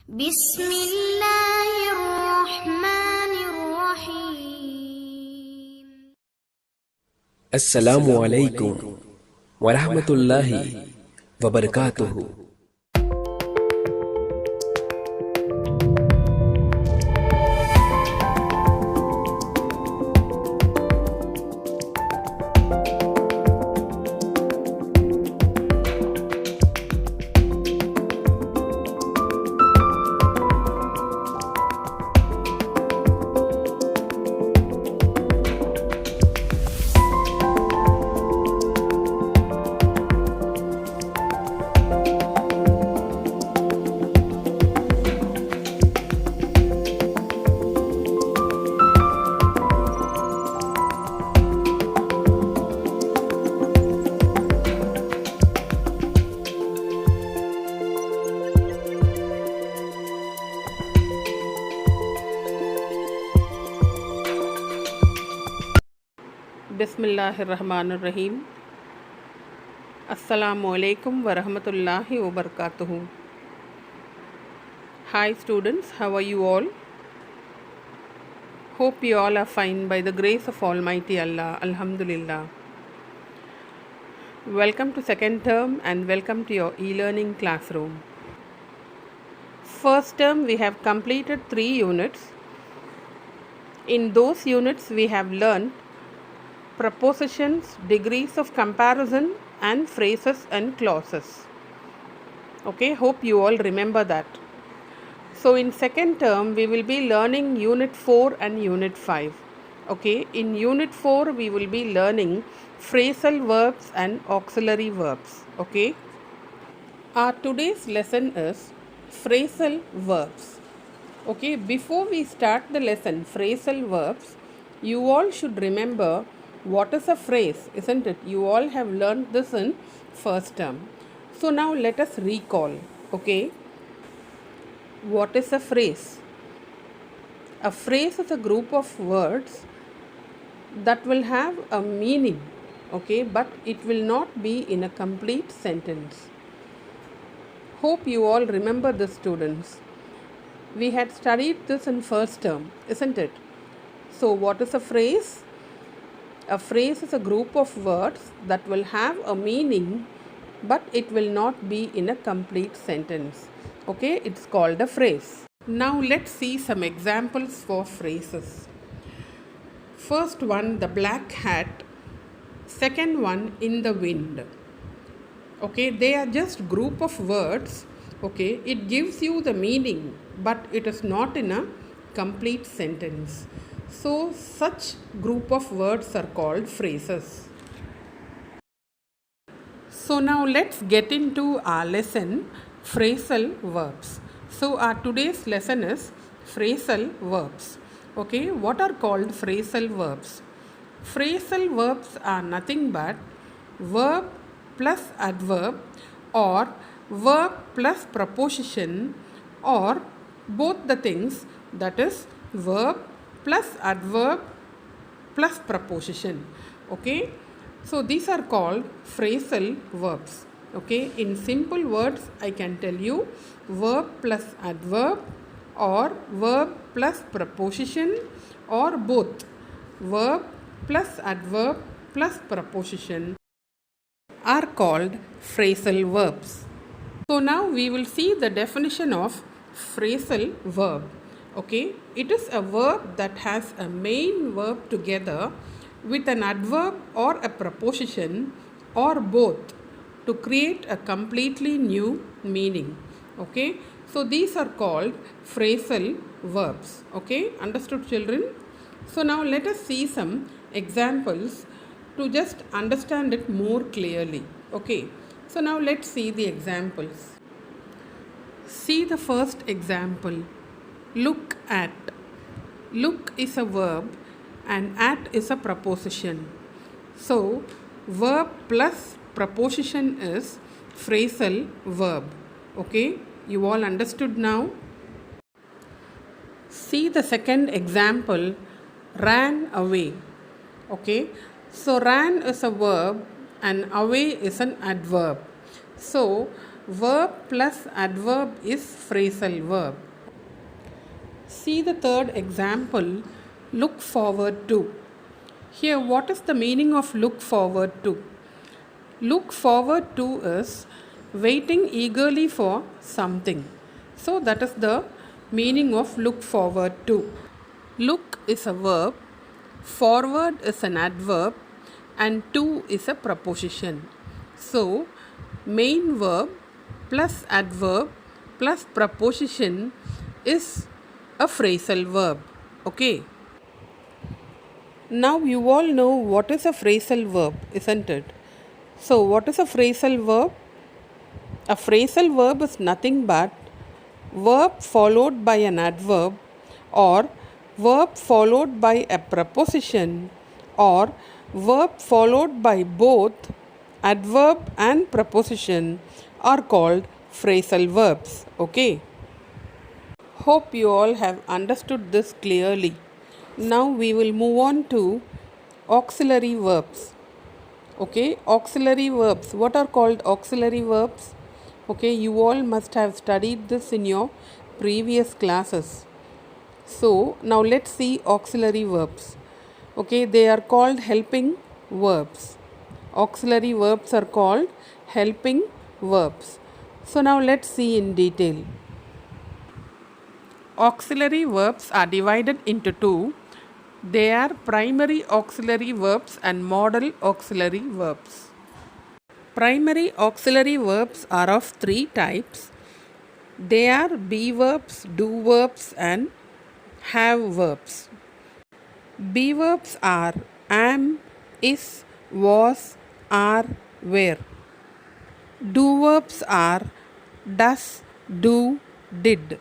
بسم الله الرحمن الرحيم. السلام عليكم ورحمة الله وبركاته. बिस्मिल्लाहिर्रहमानिर्रहीम. Assalamu alaikum wa rahmatullahi wa barakatuhu. Hi students, how are you all? Hope you all are fine by the grace of Almighty Allah. Alhamdulillah. Welcome to second term and welcome to your e-learning classroom. First term we have completed 3 units. In those units we have learned prepositions, degrees of comparison and phrases and clauses. Okay, hope you all remember that. So in second term we will be learning unit 4 and unit 5. Okay, in unit 4 we will be learning phrasal verbs and auxiliary verbs. Okay, our today's lesson is phrasal verbs. Okay, before we start the lesson phrasal verbs, you all should remember what is a phrase, isn't it? You all have learned this in first term. So now let us recall. Okay, what is a phrase? A phrase is a group of words that will have a meaning, okay, but it will not be in a complete sentence. Hope you all remember this, students. We had studied this in first term, isn't it? So what is a phrase? A phrase is a group of words that will have a meaning but it will not be in a complete sentence. Okay, it's called a phrase. Now let's see some examples for phrases. First one, the black hat. Second one, in the wind. Okay, they are just group of words. Okay, it gives you the meaning but it is not in a complete sentence. So such group of words are called phrases. So now let's get into our lesson, phrasal verbs. So our today's lesson is phrasal verbs. Okay, what are called phrasal verbs? Phrasal verbs are nothing but verb plus adverb or verb plus preposition or both the things, that is verb plus adverb plus preposition. Okay, so these are called phrasal verbs. Okay, in simple words I can tell you verb plus adverb or verb plus preposition or both verb plus adverb plus preposition are called phrasal verbs. So now we will see the definition of phrasal verb. Okay, it is a verb that has a main verb together with an adverb or a preposition or both to create a completely new meaning. Okay, so these are called phrasal verbs. Okay, understood, children? So now let us see some examples to just understand it more clearly. Okay, so now let's see the examples. See the first example. Look at. Look is a verb and at is a preposition. So verb plus preposition is phrasal verb. Okay, you all understood now? See the second example. Ran away. Okay, so ran is a verb and away is an adverb. So Verb plus adverb is phrasal verb. See the third example, look forward to. Here, what is the meaning of look forward to? Look forward to is waiting eagerly for something. So, that is the meaning of look forward to. Look is a verb, forward is an adverb, and to is a preposition. So, main verb plus adverb plus preposition is a phrasal verb. Okay. Now you all know what is a phrasal verb, isn't it? So, what is a phrasal verb? A phrasal verb is nothing but verb followed by an adverb, or verb followed by a preposition, or verb followed by both adverb and preposition are called phrasal verbs. Okay. Hope you all have understood this clearly. Now we will move on to auxiliary verbs. Okay, auxiliary verbs. What are called auxiliary verbs? Okay, you all must have studied this in your previous classes. So, now let's see auxiliary verbs. Okay, they are called helping verbs. Auxiliary verbs are called helping verbs. So, now let's see in detail. Auxiliary verbs are divided into two. They are primary auxiliary verbs and modal auxiliary verbs. Primary auxiliary verbs are of three types. They are be verbs, do verbs, and have verbs. Be verbs are am, is, was, are, were. Do verbs are does, do, did.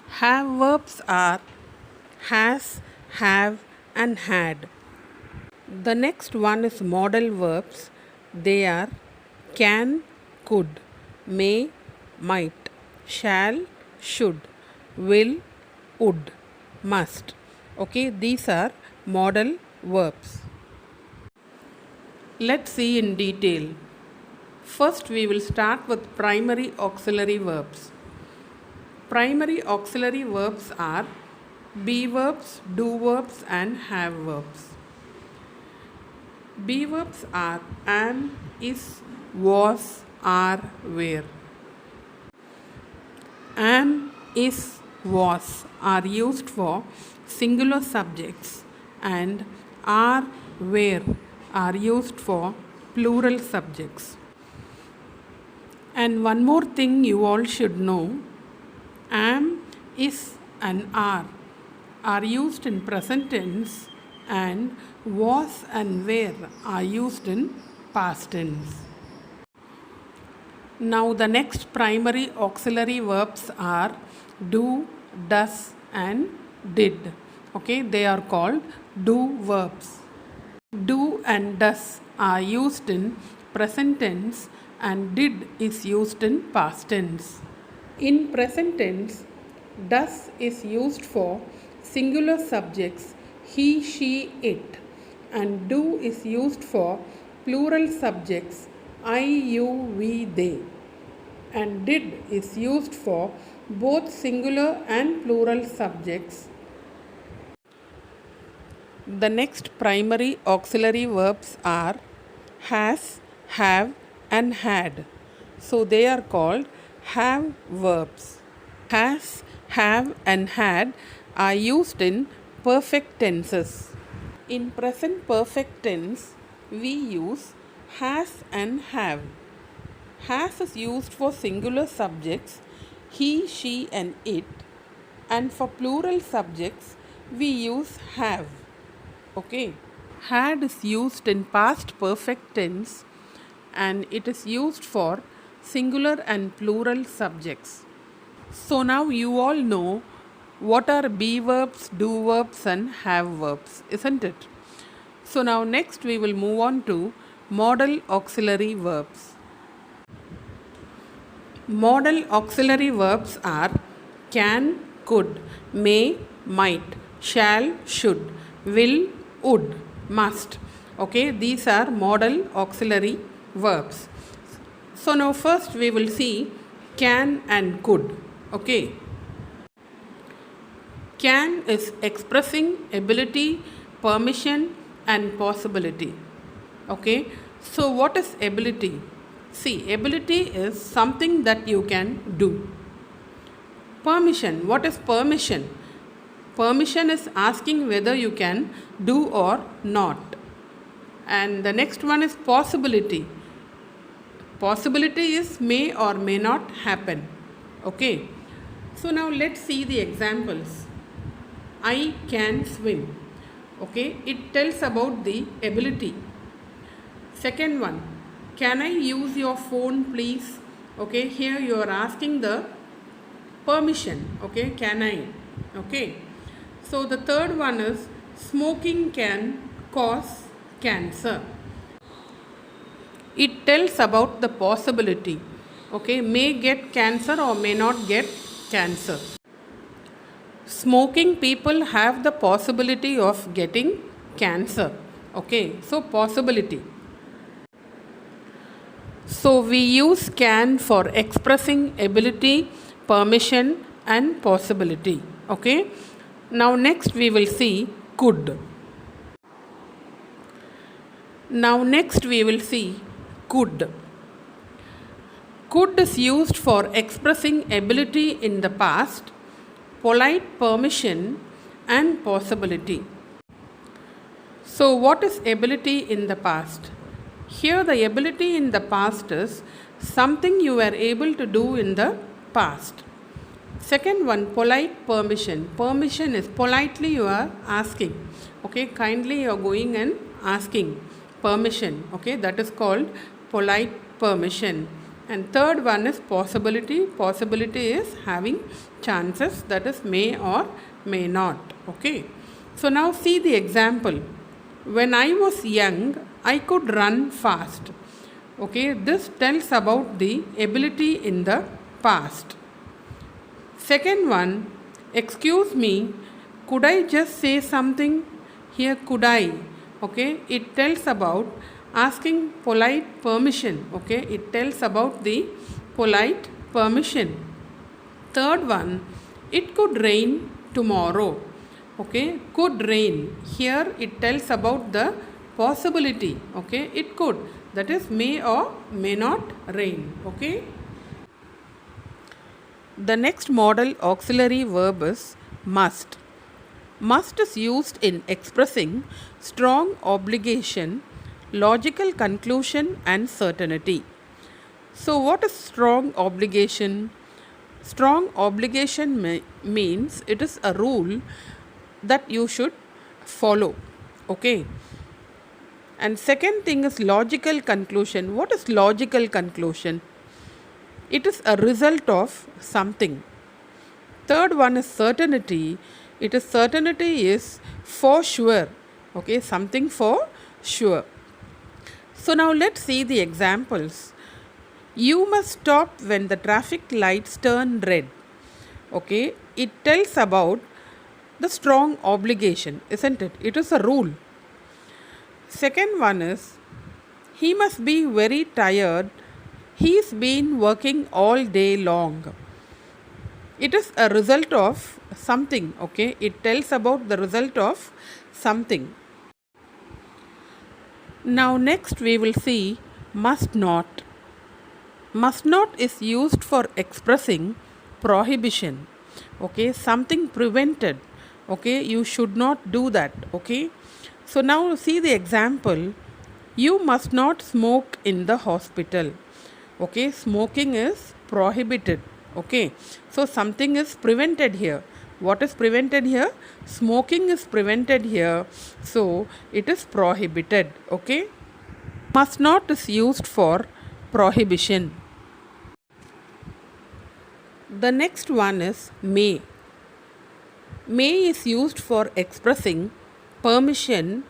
Have verbs are has, have, and had. The next one is modal verbs. They are can, could, may, might, shall, should, will, would, must. Okay, these are modal verbs. Let's see in detail. First, we will start with primary auxiliary verbs. Primary auxiliary verbs are be verbs, do verbs, and have verbs. Be verbs are am, is, was, are, were. Am, is, was are used for singular subjects, and are, were are used for plural subjects. And one more thing you all should know, am, is, and are used in present tense, and was and were are used in past tense. Now the next primary auxiliary verbs are do, does, and did. Okay, they are called do verbs. Do and does are used in present tense, and did is used in past tense. In present tense, does is used for singular subjects he, she, it, and do is used for plural subjects I, you, we, they, and did is used for both singular and plural subjects. The next primary auxiliary verbs are has, have, and had. So they are called have verbs. Has, have, and had are used in perfect tenses. In present perfect tense, we use has and have. Has is used for singular subjects he, she, and it, and for plural subjects we use have. Okay. Had is used in past perfect tense, and it is used for singular and plural subjects. So now you all know what are be verbs, do verbs, and have verbs, isn't it? So now next we will move on to modal auxiliary verbs. Modal auxiliary verbs are can, could, may, might, shall, should, will, would, must. Okay, these are modal auxiliary verbs. So now first we will see can and could. Okay. Can is expressing ability, permission and possibility. Okay. So what is ability? See, ability is something that you can do. Permission. What is permission? Permission is asking whether you can do or not. And the next one is possibility. Possibility is may or may not happen. Okay. So now let's see the examples. I can swim. Okay. It tells about the ability. Second one. Can I use your phone please? Okay. Here you are asking the permission. Okay. Can I? Okay. So the third one is smoking can cause cancer. It tells about the possibility. Okay, may get cancer or may not get cancer. Smoking people have the possibility of getting cancer. Okay, so possibility. So we use can for expressing ability, permission and possibility. Okay. Now next we will see could. Now next we will see could. Could is used for expressing ability in the past, polite permission and possibility. So what is ability in the past? Here the ability in the past is something you were able to do in the past. Second one, polite permission. Permission is politely you are asking. Okay, kindly you are going and asking permission. Okay, that is called polite permission. And third one is possibility. Possibility is having chances, that is may or may not. Okay. So now see the example. When I was young, I could run fast. Okay, this tells about the ability in the past. Second one, excuse me, could I just say something? Here could I? Okay, it tells about asking polite permission. Okay, it tells about the polite permission. Third one, it could rain tomorrow. Okay, could rain. Here it tells about the possibility. Okay, it could. That is may or may not rain. Okay. The next modal auxiliary verb is must. Must is used in expressing strong obligation, logical conclusion and certainty. So what is strong obligation? Strong obligation means it is a rule that you should follow. Okay. And second thing is logical conclusion. What is logical conclusion? It is a result of something. Third one is certainty. Certainty is for sure. Okay, something for sure. So now let's see the examples. You must stop when the traffic lights turn red. Okay, it tells about the strong obligation, isn't it? It is a rule. Second one is he must be very tired. He's been working all day long. It is a result of something. Okay, it tells about the result of something. Now next we will see must not. Must not is used for expressing prohibition. Okay, something prevented. Okay, you should not do that. Okay, so now see the example. You must not smoke in the hospital. Okay, smoking is prohibited. Okay, so something is prevented here. What is prevented here? Smoking is prevented here. So it is prohibited. Okay, must not is used for prohibition. The next one is may. May is used for expressing permission,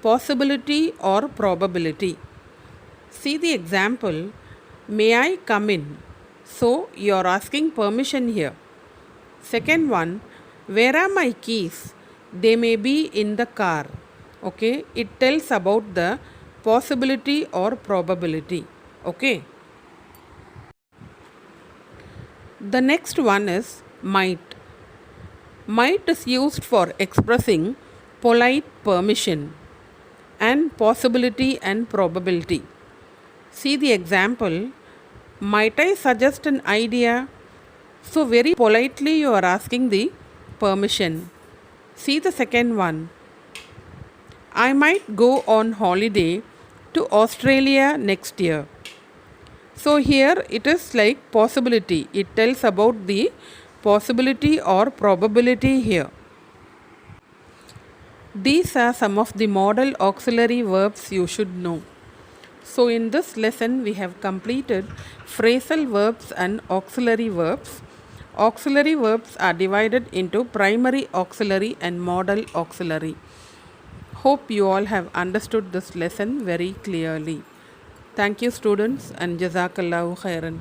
possibility or probability. See the example. May I come in? So you are asking permission here. Second one, where are my keys? They may be in the car. Okay, it tells about the possibility or probability. Okay. The next one is might. Might is used for expressing polite permission and possibility and probability. See the example. Might I suggest an idea? So, very politely, you are asking the permission. See the second one. I might go on holiday to Australia next year. So, here it is like possibility. It tells about the possibility or probability here. These are some of the modal auxiliary verbs you should know. So, in this lesson, we have completed phrasal verbs and auxiliary verbs. Auxiliary verbs are divided into primary auxiliary and modal auxiliary. Hope you all have understood this lesson very clearly. Thank you, students, and Jazakallahu khairan.